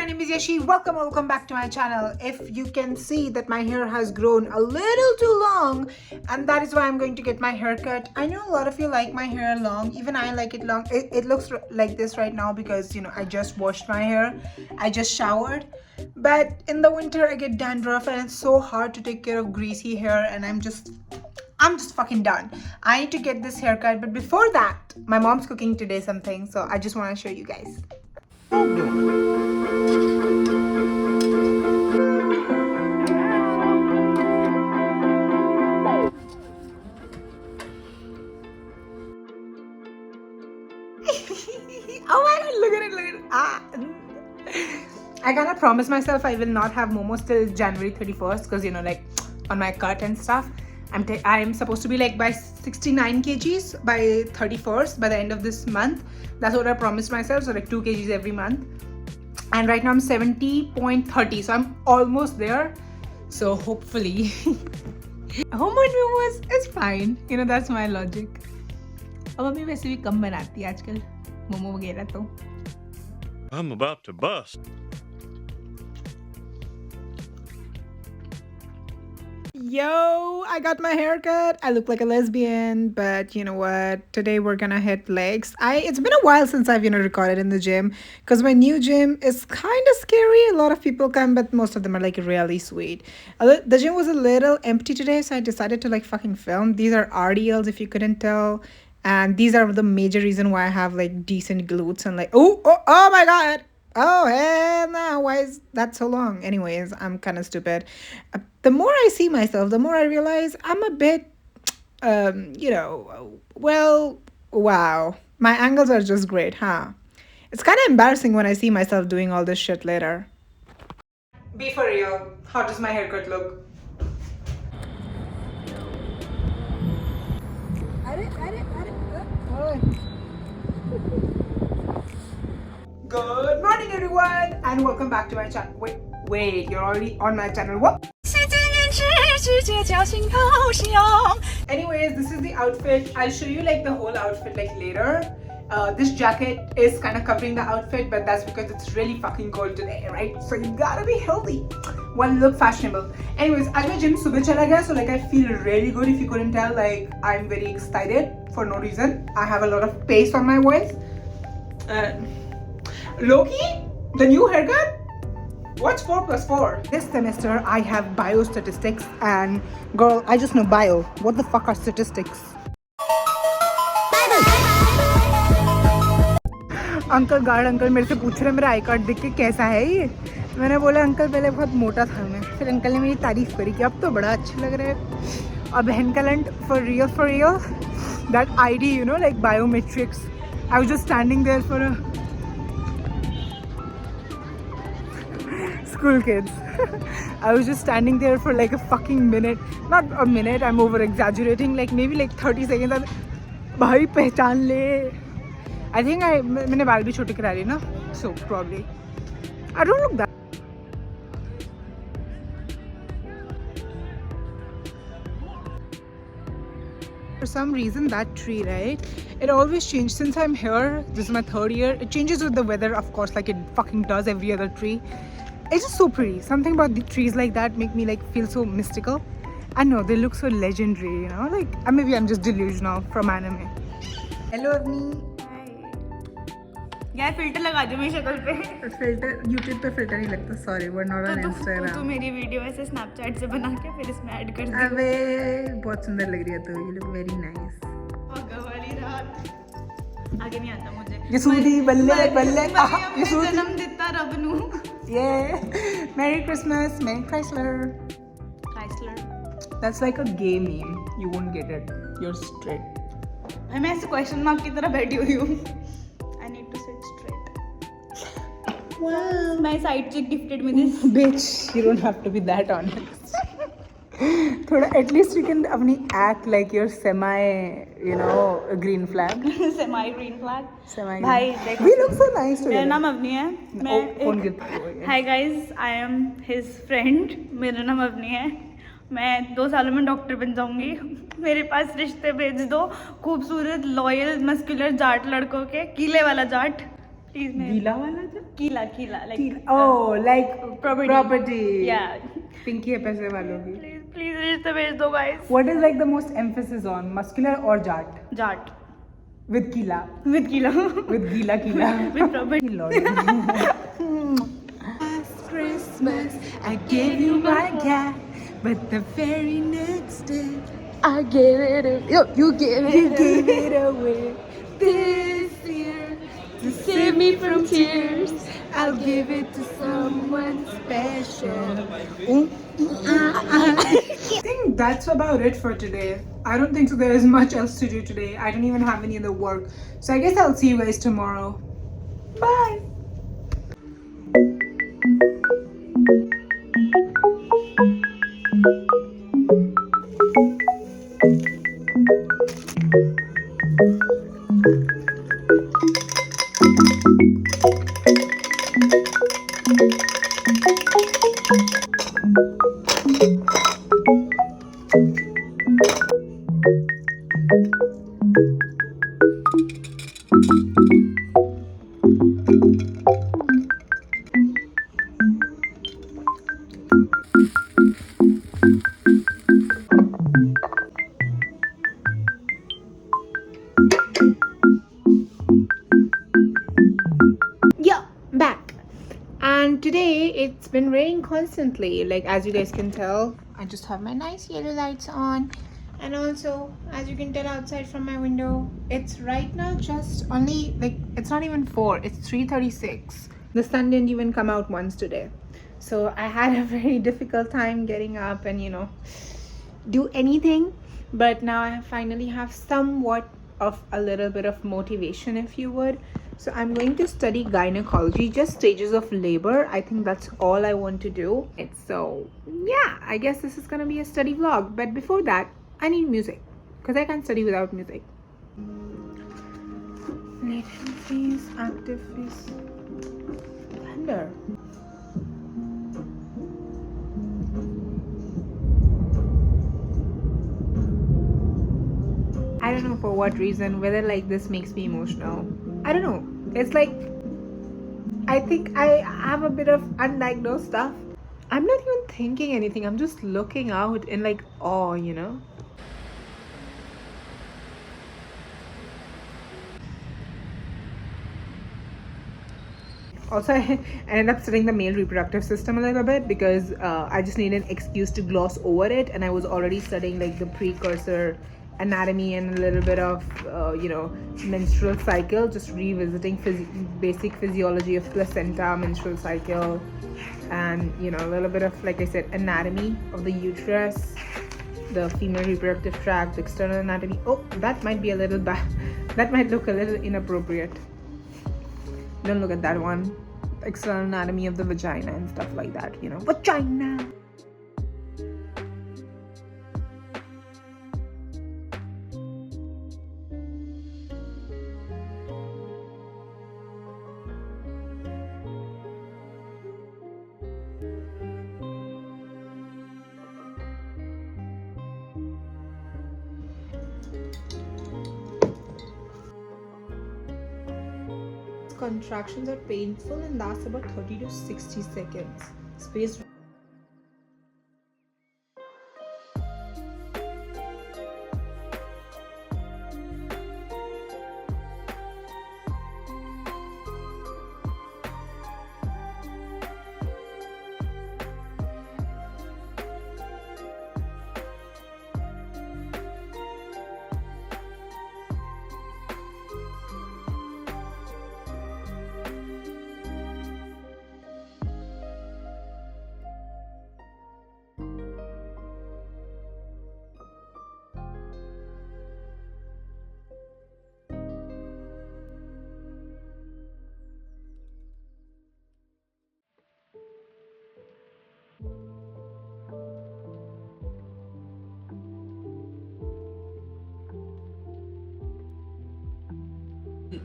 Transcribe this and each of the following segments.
my name is Yashi. Welcome back to my channel. If you can see that my hair has grown a little too long, and that is why I'm going to get my hair cut. I know a lot of you like my hair long, even I like it long. It looks like this right now because, you know, I just washed my hair, I just showered. But in the winter I get dandruff and it's so hard to take care of greasy hair, and I'm just fucking done. I need to get this haircut, but before that, my mom's cooking today something, so I just want to show you guys. Oh my god, look at it. Ah. I kind of promised myself I will not have momos till January 31st because, you know, like on my cut and stuff. I'm supposed to be like by 69 kgs by 31st, by the end of this month. That's what I promised myself, so like 2 kgs every month. And right now I'm 70.30, so I'm almost there. So hopefully homemade momos is fine, you know, that's my logic. अब mummy वैसे भी कम बनाती है आजकल मोमो वगैरह तो. I'm about to bust. Yo, I got my hair cut. I look like a lesbian, but you know what? Today we're gonna hit legs. It's been a while since I've, you know, recorded in the gym because my new gym is kind of scary. A lot of people come, but most of them are like really sweet. The gym was a little empty today, so I decided to like fucking film. These are RDLs if you couldn't tell. And these are the major reason why I have like decent glutes and like, oh my god. Oh, hell no, why is that so long? Anyways, I'm kind of stupid. The more I see myself, the more I realize I'm a bit, you know, well, wow. My angles are just great, huh? It's kind of embarrassing when I see myself doing all this shit later. Be for real. How does my haircut look? Good morning everyone and welcome back to my channel. Wait, you're already on my channel. What? Anyways, this is the outfit. I'll show you like the whole outfit like later. This jacket is kind of covering the outfit, but that's because it's really fucking cold today, right? So you gotta be healthy while look fashionable. Anyways, आज मैं gym सुबह चला गया, so like I feel really good. If you couldn't tell, like I'm very excited for no reason. I have a lot of pace on my voice. Loki, the new haircut? What's 4 plus 4? This semester I have biostatistics, and girl, I just know bio. What the fuck are statistics? Uncle guard uncle मेरे से पूछ रहे मेरा I card देख के कैसा है ये. मैंने बोला अंकल पहले बहुत मोटा था मैं. फिर अंकल ने मेरी तारीफ करी कि अब तो बड़ा अच्छा लग रहा है. और बहन का लंट for real that ID, you know, like biometrics. I was just standing there for a school kids. I was just standing there for like a fucking minute. Not a minute, I'm over exaggerating, like maybe like 30 seconds. भाई पहचान ले. I think मैंने बाल भी छोटे करा ली ना, so probably I don't look that. For some reason that tree, right, it always changes since I'm here. This is my 3rd year. It changes with the weather, of course, like it fucking does every other tree. It's just so pretty. Something about the trees like that make me like feel so mystical. I know they look so legendary, you know, like maybe I'm just delusional from anime. Hello Avni. यार filter लगा दो मेरी शक्ल पे. Filter YouTube पे filter नहीं लगता. Sorry, we're not on Instagram. तो मेरी वीडियो ऐसे स्नैपचैट से बना के फिर इसमें ऐड कर दे. अबे बहुत सुंदर लग रही है तो. You look very nice. पागल वाली रात. आगे नहीं आता मुझे. यसूदी बल्ले बल्ले. यसूदी जन्म दिता रब नु. Yeah. Merry Christmas, Merry Chrysler. That's like a gay meme. You won't get it. You're straight. मैं ऐसे क्वेश्चन मार्क की तरह बैठी हुई हूँ. I need to sit straight. Wow. My side chick gifted me this. Bitch, you don't have to be that honest. थोड़ा at least you can अपनी act like you're semi, you know, a green flag. Semi green flag. Semi. भाई देख. We look so nice together. मेरा नाम अवनी है. मैं Hi guys, I am his friend. मेरा नाम अवनी है. मैं 2 सालों में डॉक्टर बन जाऊंगी. मेरे पास रिश्ते भेज दो खूबसूरत लॉयल मस्कुलर जाट लड़कों के. कीले वाला जाट. Please, मैं गीला वाला था? कीला like Oh, like property. property. Yeah. Pinky है पैसे वालों की. Please रिश्ते भेज दो guys. What is like the most emphasis on, muscular or jat? Jat. With Kila. With Kila. With Gila. With property. Last Christmas, I gave you my cat, but the very next day, I gave it away. You gave you gave it away. This year, to Save me from tears. I'll give it to someone special. I think that's about it for today. I don't think so there is much else to do today. I don't even have any other work. So I guess I'll see you guys tomorrow. Bye. Yeah, back. And today it's been raining constantly. Like, as you guys can tell, I just have my nice yellow lights on. And also, as you can tell outside from my window, it's right now just only like it's not even 4, it's 3:36. The sun didn't even come out once today. So I had a very difficult time getting up and do anything. But now I finally have somewhat of a little bit of motivation, if you would. So I'm going to study gynecology, just stages of labor. I think that's all I want to do. So yeah, I guess this is gonna be a study vlog. But before that, I need music because I can't study without music. Latent phase, active phase, thunder. I don't know for what reason, whether like this makes me emotional. I don't know. It's like, I think I have a bit of undiagnosed stuff. I'm not even thinking anything. I'm just looking out in like awe. Also, I ended up studying the male reproductive system a little bit because I just needed an excuse to gloss over it, and I was already studying like the precursor anatomy and a little bit of menstrual cycle, just revisiting basic physiology of placenta, menstrual cycle, and a little bit of, like I said, anatomy of the uterus, the female reproductive tract, external anatomy. Oh, that might be a little bad. That might look a little inappropriate. Don't look at that one. External anatomy of the vagina and stuff like that, vagina. Contractions are painful and last about 30 to 60 seconds. Space.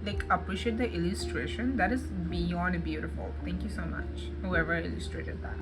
Like, appreciate the illustration. That is beyond beautiful. Thank you so much, whoever illustrated that.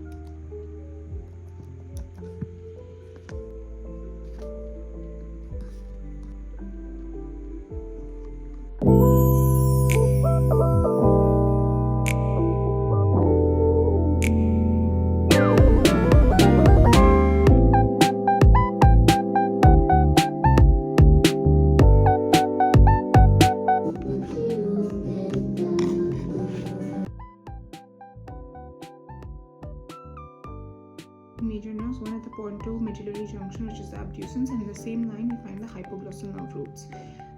major nerves, one at the pontomedullary junction, which is the abducens, and in the same line we find the hypoglossal nerve roots.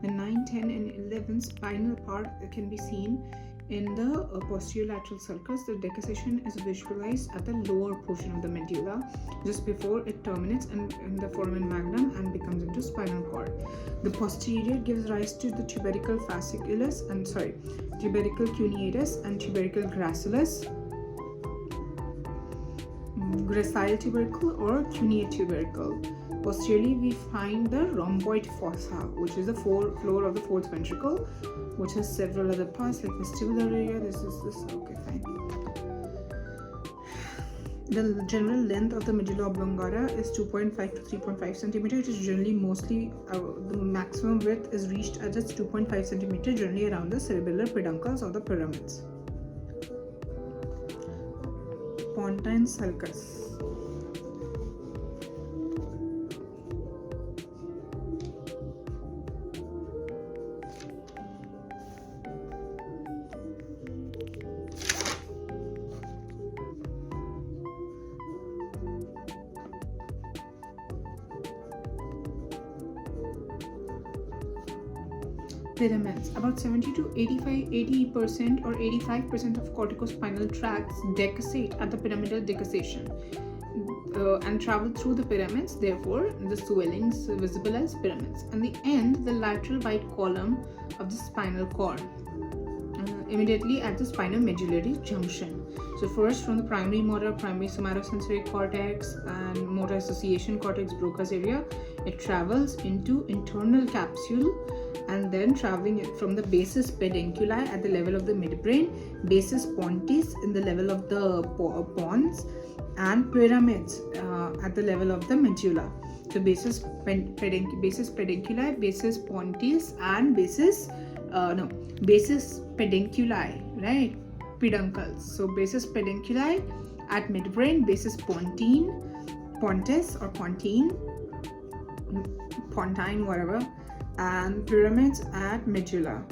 The 9, 10 and 11 spinal part can be seen in the posterior lateral sulcus. The decussation is visualized at the lower portion of the medulla just before it terminates in the foramen magnum and becomes into spinal cord. The posterior gives rise to the tubercle fasciculus and tubercle cuneatus and tubercle gracilis, gracile tubercle or cuneate tubercle. Posteriorly, we find the rhomboid fossa, which is the floor of the fourth ventricle, which has several other parts like vestibular area. This. Okay, fine. The general length of the medulla oblongata is 2.5 to 3.5 centimeter. It is generally mostly the maximum width is reached at just 2.5 centimeter, generally around the cerebellar peduncles or the pyramids. Pontine sulcus. Pyramids. About 70 to 80% or 85% of corticospinal tracts decussate at the pyramidal decussation and travel through the pyramids. Therefore, the swellings visible as pyramids. And the end, the lateral white column of the spinal cord, immediately at the spinomedullary junction. So first, from the primary motor, primary somatosensory cortex and motor association cortex Broca's area, it travels into internal capsule, and then traveling from the basis pedunculi at the level of the midbrain, basis pontis in the level of the pons, and pyramids at the level of the medulla. So basis pedunculi, basis pontis, and basis pedunculi, right? Peduncles. So basis pedunculi at midbrain, basis pontis or pontine, whatever, and pyramids at medulla.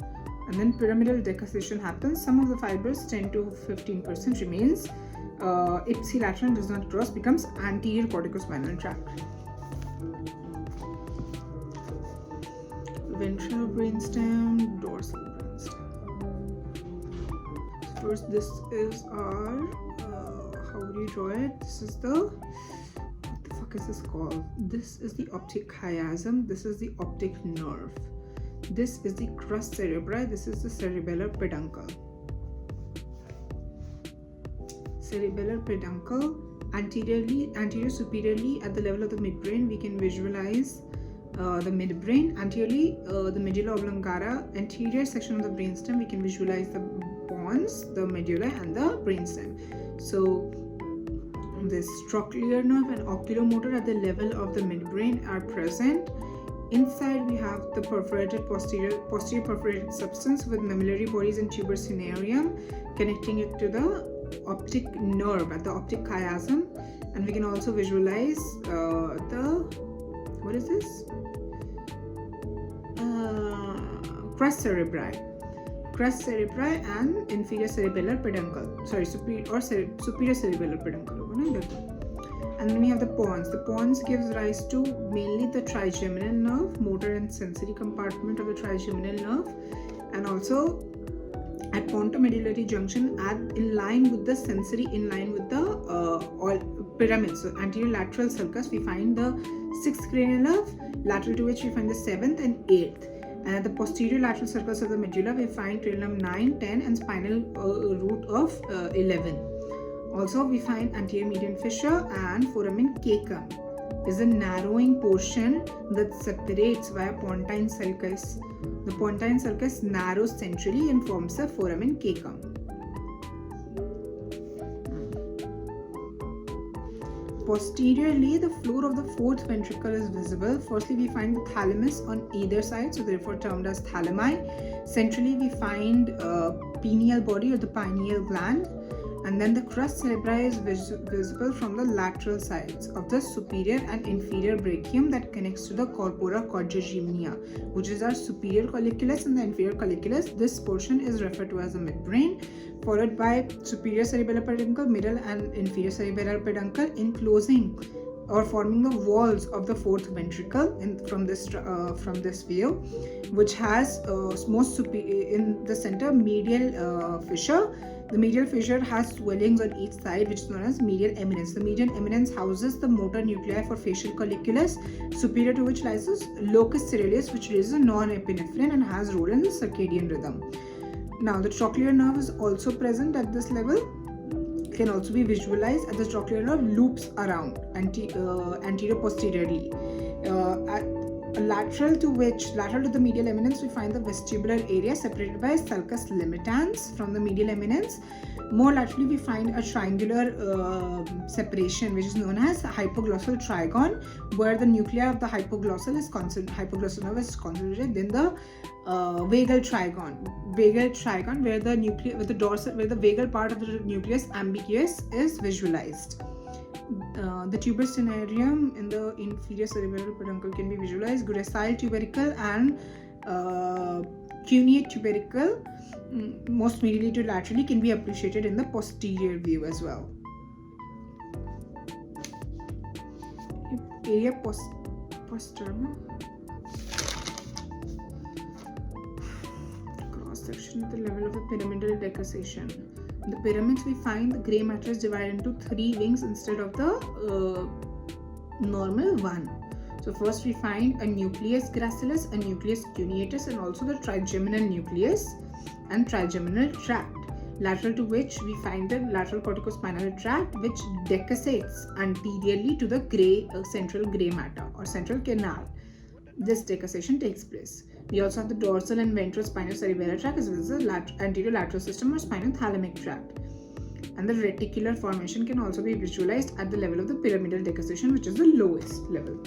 And then pyramidal decussation happens. Some of the fibers, 10 to 15% remains. Ipsilateral does not cross, becomes anterior corticospinal tract. Ventral brainstem, dorsal brainstem. First, this is our how would you draw it? This is the, what the fuck is this called? This is the optic chiasm. This is the optic nerve. This is the crus cerebri. This is the cerebellar peduncle. Cerebellar peduncle. Anterior superiorly at the level of the midbrain, we can visualize the midbrain. Anteriorly, the medulla oblongata, anterior section of the brainstem, we can visualize the pons, the medulla, and the brainstem. So this trochlear nerve and oculomotor at the level of the midbrain are present. Inside we have the perforated posterior perforated substance with mammillary bodies and tuber cinereum connecting it to the optic nerve at the optic chiasm, and we can also visualize the, what is this? Crus cerebri and inferior cerebellar peduncle. Superior cerebellar peduncle. And then we have the pons. The pons gives rise to mainly the trigeminal nerve, motor and sensory compartment of the trigeminal nerve, and also at pontomedullary junction, in line with the sensory, in line with the pyramid. So anterior lateral sulcus, we find the 6th cranial nerve, lateral to which we find the 7th and 8th. And at the posterior lateral sulcus of the medulla, we find cranial nerve 9, 10 and spinal root of 11. Also, we find anterior median fissure and foramen caecum is a narrowing portion that separates via pontine sulcus. The pontine sulcus narrows centrally and forms a foramen caecum. Posteriorly, the floor of the fourth ventricle is visible. Firstly, we find the thalamus on either side, so therefore termed as thalami. Centrally, we find pineal body or the pineal gland. And And then the crus cerebri is visible from the lateral sides of the superior and inferior brachium that connects to the corpora quadragemina, which is our superior colliculus and the inferior colliculus. This portion is referred to as the midbrain, followed by superior cerebellar peduncle, middle and inferior cerebellar peduncle, enclosing or forming the walls of the fourth ventricle from this view, which has most in the center medial fissure. The medial fissure has swellings on each side, which is known as medial eminence. The medial eminence houses the motor nuclei for facial colliculus, superior to which lies the locus ceruleus, which raises a norepinephrine and has role in the circadian rhythm. Now, the trochlear nerve is also present at this level. Can also be visualized as the trochlear nerve loops around anterior posteriorly. Lateral to the medial eminence, we find the vestibular area separated by sulcus limitans from the medial eminence. More laterally, we find a triangular separation, which is known as hypoglossal trigon, where the nuclei of the hypoglossal nerve is concentrated in the vagal trigon, where the vagal part of the nucleus ambiguous is visualized. The tuberous cinerarium in the inferior cerebellar peduncle can be visualized. Gracile tubercle and cuneate tubercle, most medially to laterally, can be appreciated in the posterior view as well. Area posterna. Cross section at the level of the pyramidal decussation. In the pyramids, we find the grey matter is divided into 3 wings instead of the normal one. So first we find a nucleus gracilis, a nucleus cuneatus, and also the trigeminal nucleus and trigeminal tract, lateral to which we find the lateral corticospinal tract, which decussates anteriorly to the central grey matter or central canal. This decussation takes place. We also have the dorsal and ventral spinocerebellar tract as well as the anterior lateral system or spinothalamic tract. And the reticular formation can also be visualized at the level of the pyramidal decussation, which is the lowest level.